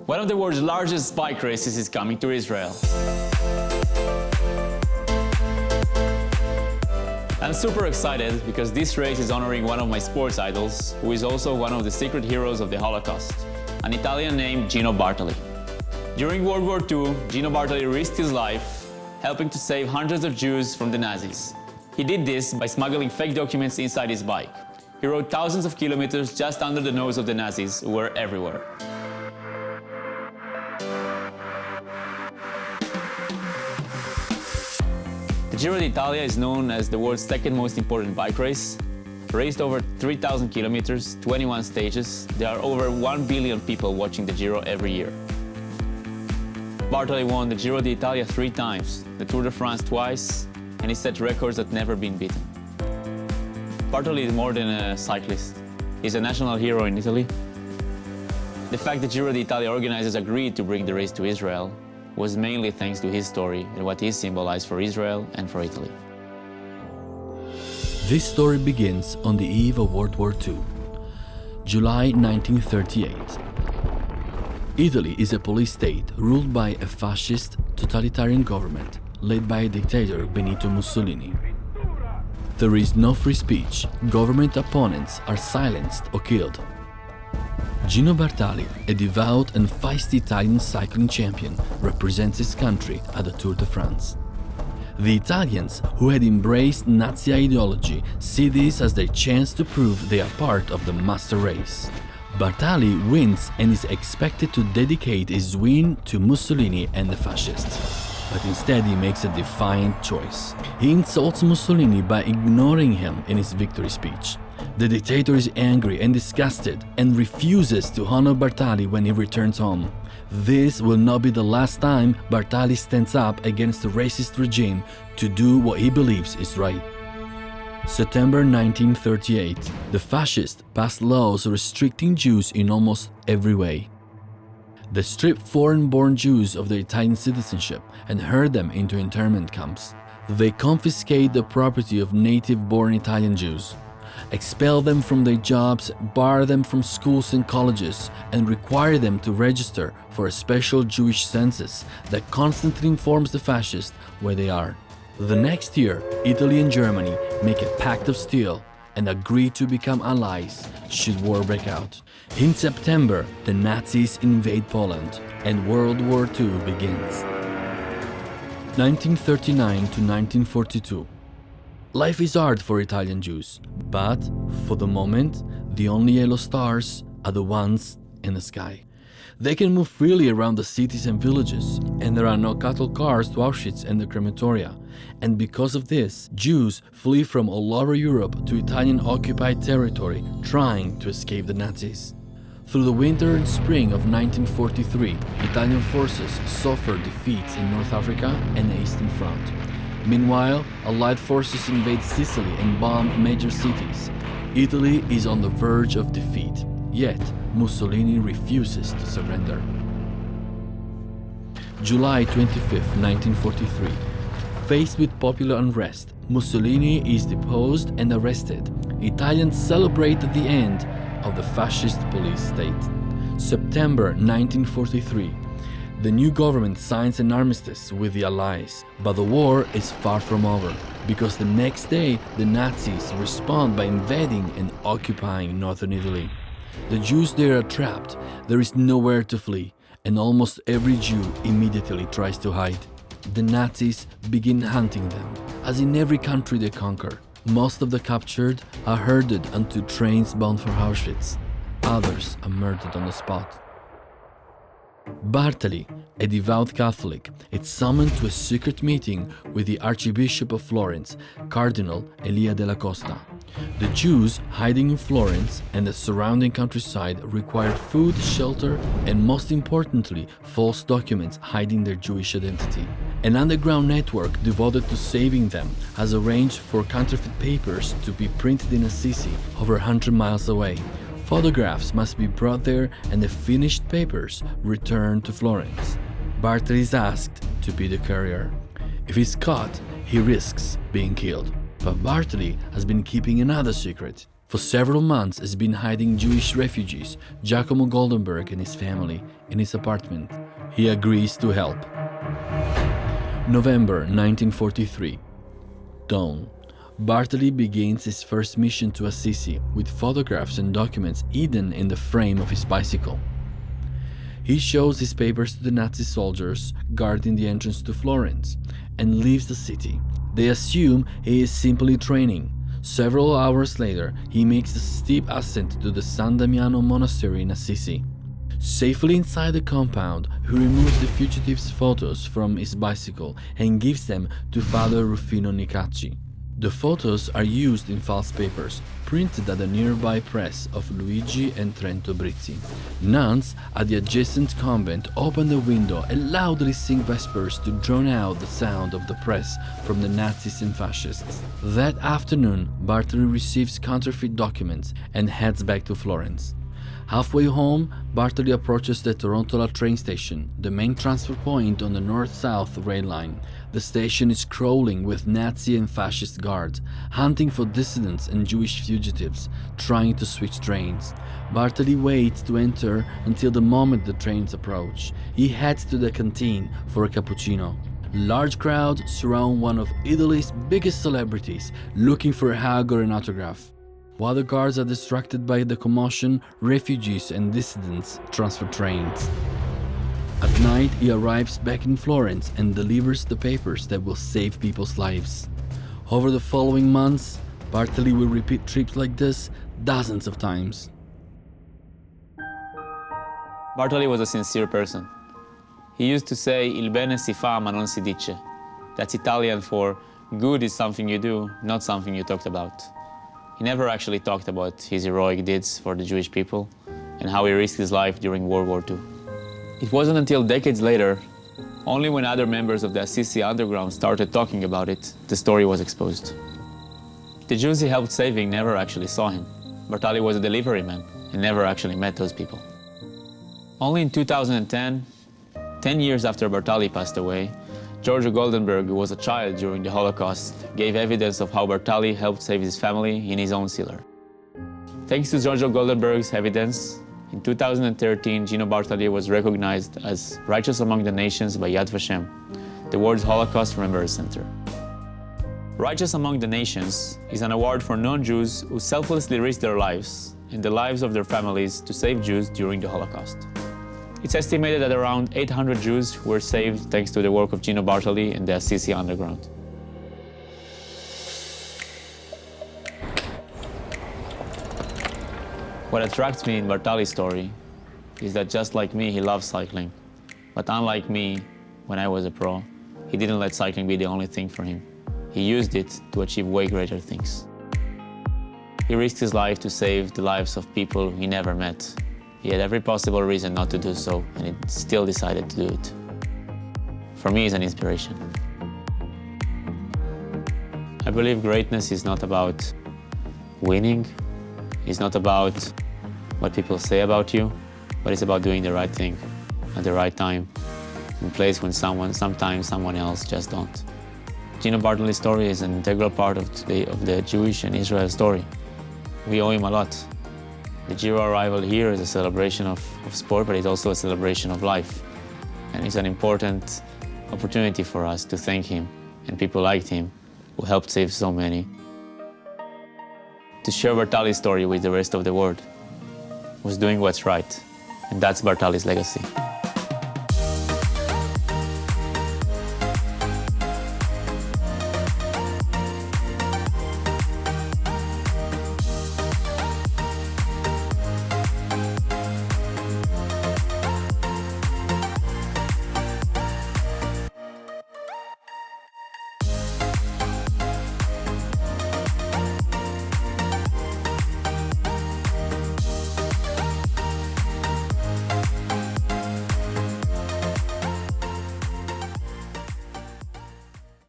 One of the world's largest bike races is coming to Israel. I'm super excited because this race is honoring one of my sports idols, who is also one of the secret heroes of the Holocaust, an Italian named Gino Bartali. During World War II, Gino Bartali risked his life, helping to save hundreds of Jews from the Nazis. He did this by smuggling fake documents inside his bike. He rode thousands of kilometers just under the nose of the Nazis, who were everywhere. The Giro d'Italia is known as the world's second most important bike race. Raced over 3,000 kilometers, 21 stages, there are over 1 billion people watching the Giro every year. Bartali won the Giro d'Italia 3 times, the Tour de France twice, and he set records that never been beaten. Bartali is more than a cyclist. He's a national hero in Italy. The fact that Giro d'Italia organizers agreed to bring the race to Israel was mainly thanks to his story and what he symbolized for Israel and for Italy. This story begins on the eve of World War II, July 1938. Italy is a police state ruled by a fascist, totalitarian government led by dictator Benito Mussolini. There is no free speech, government opponents are silenced or killed. Gino Bartali, a devout and feisty Italian cycling champion, represents his country at the Tour de France. The Italians, who had embraced Nazi ideology, see this as their chance to prove they are part of the master race. Bartali wins and is expected to dedicate his win to Mussolini and the fascists. But instead he makes a defiant choice. He insults Mussolini by ignoring him in his victory speech. The dictator is angry and disgusted and refuses to honor Bartali when he returns home. This will not be the last time Bartali stands up against the racist regime to do what he believes is right. September 1938, the fascists passed laws restricting Jews in almost every way. They stripped foreign-born Jews of their Italian citizenship and herd them into internment camps. They confiscate the property of native-born Italian Jews, expel them from their jobs, bar them from schools and colleges, and require them to register for a special Jewish census that constantly informs the fascists where they are. The next year, Italy and Germany make a pact of steel and agree to become allies should war break out. In September, the Nazis invade Poland and World War II begins. 1939 to 1942. Life is hard for Italian Jews, but for the moment, the only yellow stars are the ones in the sky. They can move freely around the cities and villages, and there are no cattle cars to Auschwitz and the crematoria. And because of this, Jews flee from all over Europe to Italian occupied territory, trying to escape the Nazis. Through the winter and spring of 1943, Italian forces suffer defeats in North Africa and the Eastern Front. Meanwhile, Allied forces invade Sicily and bomb major cities. Italy is on the verge of defeat, yet Mussolini refuses to surrender. July 25, 1943. Faced with popular unrest, Mussolini is deposed and arrested. Italians celebrate the end of the fascist police state. September 1943. The new government signs an armistice with the Allies, but the war is far from over, because the next day the Nazis respond by invading and occupying northern Italy. The Jews there are trapped, there is nowhere to flee, and almost every Jew immediately tries to hide. The Nazis begin hunting them, as in every country they conquer. Most of the captured are herded onto trains bound for Auschwitz. Others are murdered on the spot. Bartali, a devout Catholic, is summoned to a secret meeting with the Archbishop of Florence, Cardinal Elia della Costa. The Jews hiding in Florence and the surrounding countryside require food, shelter, and most importantly, false documents hiding their Jewish identity. An underground network devoted to saving them has arranged for counterfeit papers to be printed in Assisi, over 100 miles away. Photographs must be brought there and the finished papers returned to Florence. Bartali is asked to be the courier. If he's caught, he risks being killed. But Bartali has been keeping another secret. For several months has been hiding Jewish refugees, Giacomo Goldenberg and his family, in his apartment. He agrees to help. November 1943. Dawn. Bartali begins his first mission to Assisi with photographs and documents hidden in the frame of his bicycle. He shows his papers to the Nazi soldiers guarding the entrance to Florence and leaves the city. They assume he is simply training. Several hours later, he makes a steep ascent to the San Damiano monastery in Assisi. Safely inside the compound, he removes the fugitives' photos from his bicycle and gives them to Father Rufino Nicacci. The photos are used in false papers, printed at the nearby press of Luigi and Trento Brizzi. Nuns at the adjacent convent open the window and loudly sing vespers to drown out the sound of the press from the Nazis and Fascists. That afternoon, Bartali receives counterfeit documents and heads back to Florence. Halfway home, Bartali approaches the Torontola train station, the main transfer point on the north-south rail line. The station is crawling with Nazi and fascist guards, hunting for dissidents and Jewish fugitives, trying to switch trains. Bartali waits to enter until the moment the trains approach. He heads to the canteen for a cappuccino. Large crowds surround one of Italy's biggest celebrities, looking for a hug or an autograph. While the guards are distracted by the commotion, refugees and dissidents transfer trains. At night, he arrives back in Florence and delivers the papers that will save people's lives. Over the following months, Bartali will repeat trips like this dozens of times. Bartali was a sincere person. He used to say, Il bene si fa ma non si dice. That's Italian for good is something you do, not something you talked about. He never actually talked about his heroic deeds for the Jewish people and how he risked his life during World War II. It wasn't until decades later, only when other members of the Assisi underground started talking about it, the story was exposed. The Jews he helped saving never actually saw him. Bartali was a delivery man and never actually met those people. Only in 2010, 10 years after Bartali passed away, Giorgio Goldenberg, who was a child during the Holocaust, gave evidence of how Bartali helped save his family in his own cellar. Thanks to Giorgio Goldenberg's evidence, in 2013, Gino Bartali was recognized as Righteous Among the Nations by Yad V'Shem, the world's Holocaust Remembrance Center. Righteous Among the Nations is an award for non-Jews who selflessly risked their lives and the lives of their families to save Jews during the Holocaust. It's estimated that around 800 Jews were saved thanks to the work of Gino Bartali and the Assisi underground. What attracts me in Bartali's story is that just like me, he loves cycling. But unlike me, when I was a pro, he didn't let cycling be the only thing for him. He used it to achieve way greater things. He risked his life to save the lives of people he never met. He had every possible reason not to do so, and he still decided to do it. For me, he's an inspiration. I believe greatness is not about winning. It's not about what people say about you, but it's about doing the right thing at the right time, in a place when sometimes someone else just don't. Gino Bartali's story is an integral part of the Jewish and Israel story. We owe him a lot. The Giro arrival here is a celebration of sport, but it's also a celebration of life. And it's an important opportunity for us to thank him and people like him who helped save so many. To share Bartali's story with the rest of the world was doing what's right, and that's Bartali's legacy.